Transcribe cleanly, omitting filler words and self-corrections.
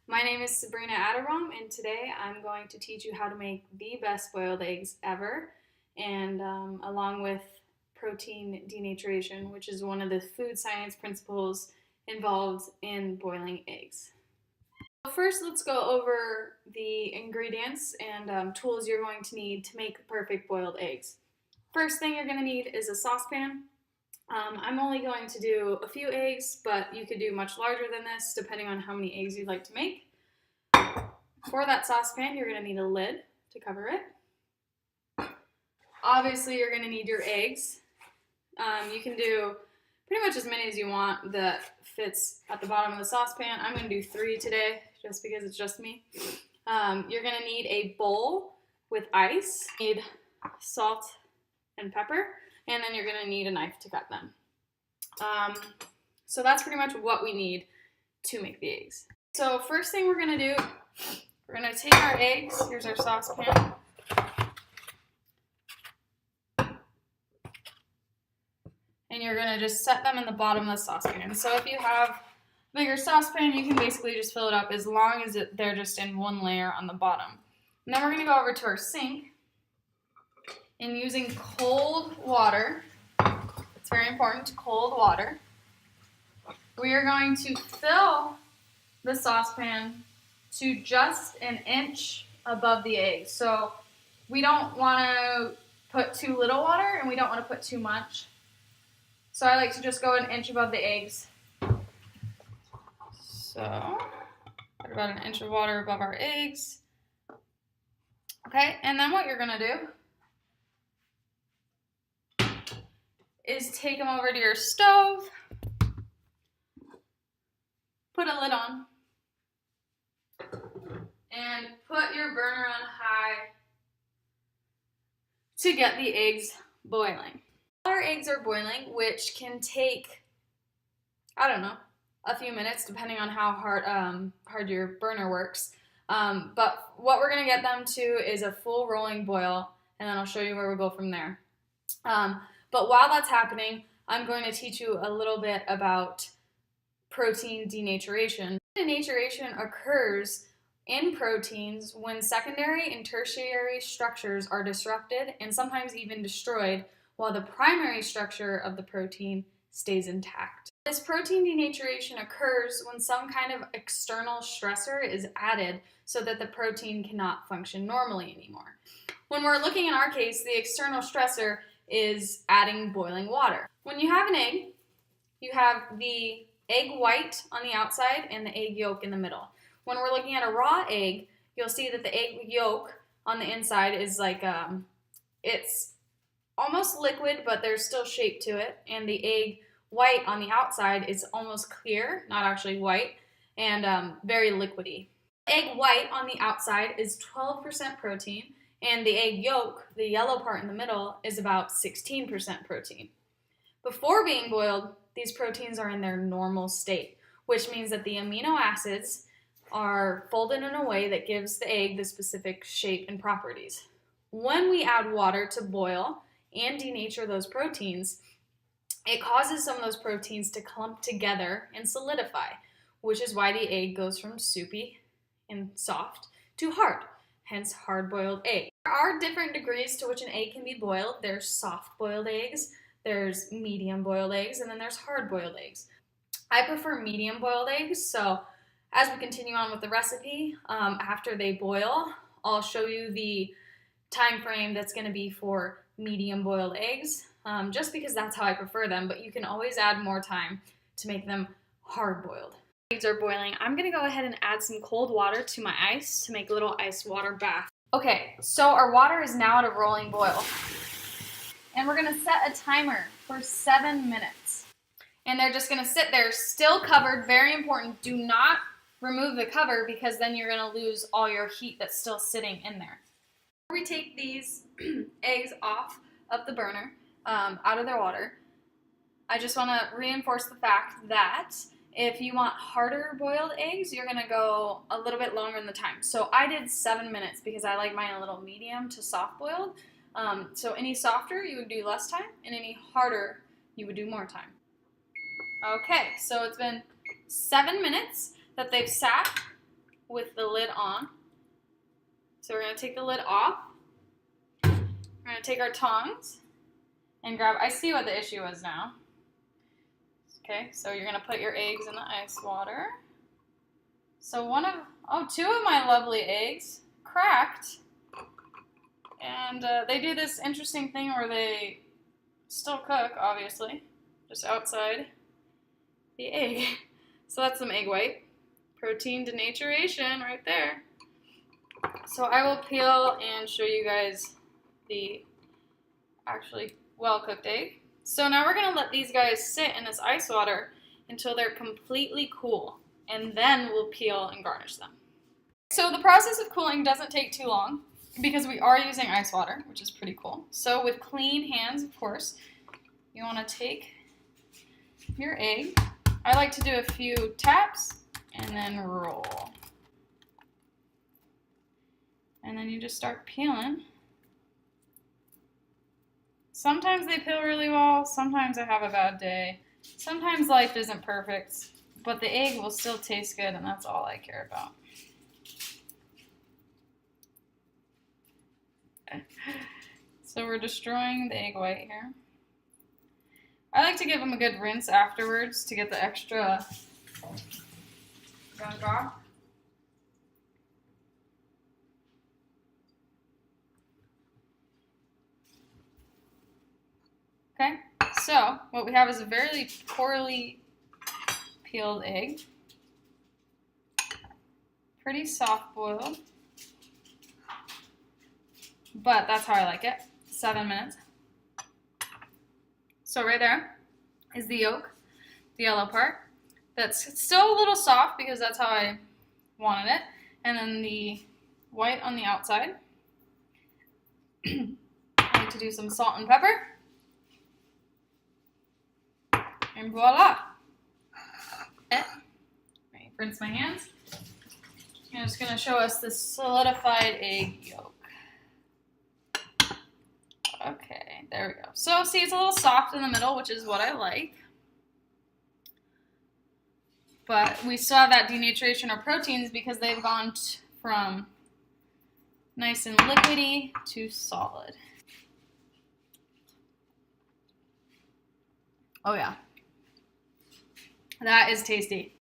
My name is Sabrina Adderbaum, and today I'm going to teach you how to make the best boiled eggs ever, and along with protein denaturation, which is one of the food science principles involved in boiling eggs. First, let's go over the ingredients and tools you're going to need to make perfect boiled eggs. First thing you're going to need is a saucepan. I'm only going to do a few eggs, but you could do much larger than this depending on how many eggs you'd like to make. For that saucepan, you're going to need a lid to cover it. Obviously, you're going to need your eggs. You can do pretty much as many as you want that fits at the bottom of the saucepan. I'm going to do 3 today just because it's just me. You're going to need a bowl with ice. You need salt and pepper, and then you're going to need a knife to cut them. So that's pretty much what we need to make the eggs. So first thing we're going to do, we're going to take our eggs. Here's our saucepan. And you're going to just set them in the bottom of the saucepan. So if you have a bigger saucepan, you can basically just fill it up as long as they're just in one layer on the bottom. And then we're going to go over to our sink. And using cold water, it's very important, cold water, we are going to fill the saucepan to just an inch above the eggs. So we don't want to put too little water and we don't want to put too much. So I like to just go an inch above the eggs. So put about an inch of water above our eggs. Okay, and then what you're going to do is take them over to your stove, put a lid on, and put your burner on high to get the eggs boiling. Our eggs are boiling, which can take, I don't know, a few minutes depending on how hard your burner works. But what we're going to get them to is a full rolling boil, and then I'll show you where we go from there. But while that's happening, I'm going to teach you a little bit about protein denaturation. Denaturation occurs in proteins when secondary and tertiary structures are disrupted and sometimes even destroyed while the primary structure of the protein stays intact. This protein denaturation occurs when some kind of external stressor is added so that the protein cannot function normally anymore. When we're looking in our case, the external stressor is adding boiling water. When you have an egg, you have the egg white on the outside and the egg yolk in the middle. When we're looking at a raw egg, you'll see that the egg yolk on the inside is like, it's almost liquid, but there's still shape to it. And the egg white on the outside is almost clear, not actually white, and very liquidy. Egg white on the outside is 12% protein, and the egg yolk, the yellow part in the middle, is about 16% protein. Before being boiled, these proteins are in their normal state, which means that the amino acids are folded in a way that gives the egg the specific shape and properties. When we add water to boil and denature those proteins, it causes some of those proteins to clump together and solidify, which is why the egg goes from soupy and soft to hard, hence hard-boiled egg. There are different degrees to which an egg can be boiled. There's soft-boiled eggs, there's medium-boiled eggs, and then there's hard-boiled eggs. I prefer medium-boiled eggs, so as we continue on with the recipe, after they boil, I'll show you the time frame that's going to be for medium-boiled eggs, just because that's how I prefer them, but you can always add more time to make them hard-boiled. Eggs are boiling. I'm going to go ahead and add some cold water to my ice to make a little ice water bath. Okay, so our water is now at a rolling boil. And we're going to set a timer for 7 minutes. And they're just going to sit there still covered. Very important. Do not remove the cover because then you're going to lose all your heat that's still sitting in there. Before we take these eggs off of the burner, out of their water, I just want to reinforce the fact that if you want harder boiled eggs, you're going to go a little bit longer in the time. So I did 7 minutes because I like mine a little medium to soft boiled. So any softer, you would do less time, and any harder, you would do more time. Okay, so it's been 7 minutes that they've sat with the lid on. So we're going to take the lid off. We're going to take our tongs and grab, I see what the issue is now. Okay, so you're going to put your eggs in the ice water. So two of my lovely eggs cracked. And they do this interesting thing where they still cook, obviously, just outside the egg. So that's some egg white. Protein denaturation right there. So I will peel and show you guys the actually well-cooked egg. So now we're going to let these guys sit in this ice water until they're completely cool, and then we'll peel and garnish them. So the process of cooling doesn't take too long because we are using ice water, which is pretty cool. So with clean hands, of course, you want to take your egg. I like to do a few taps and then roll. And then you just start peeling. Sometimes they peel really well, sometimes I have a bad day. Sometimes life isn't perfect, but the egg will still taste good, and that's all I care about. So we're destroying the egg white here. I like to give them a good rinse afterwards to get the extra gunk off. Okay, so what we have is a very poorly peeled egg. Pretty soft boiled. But that's how I like it. 7 minutes. So right there is the yolk, the yellow part. That's still a little soft because that's how I wanted it. And then the white on the outside. I like to do some salt and pepper. And voila. Rinse my hands. I'm just going to show us the solidified egg yolk. Okay, there we go. So see, it's a little soft in the middle, which is what I like. But we still have that denaturation of proteins because they've gone from nice and liquidy to solid. Oh yeah. That is tasty.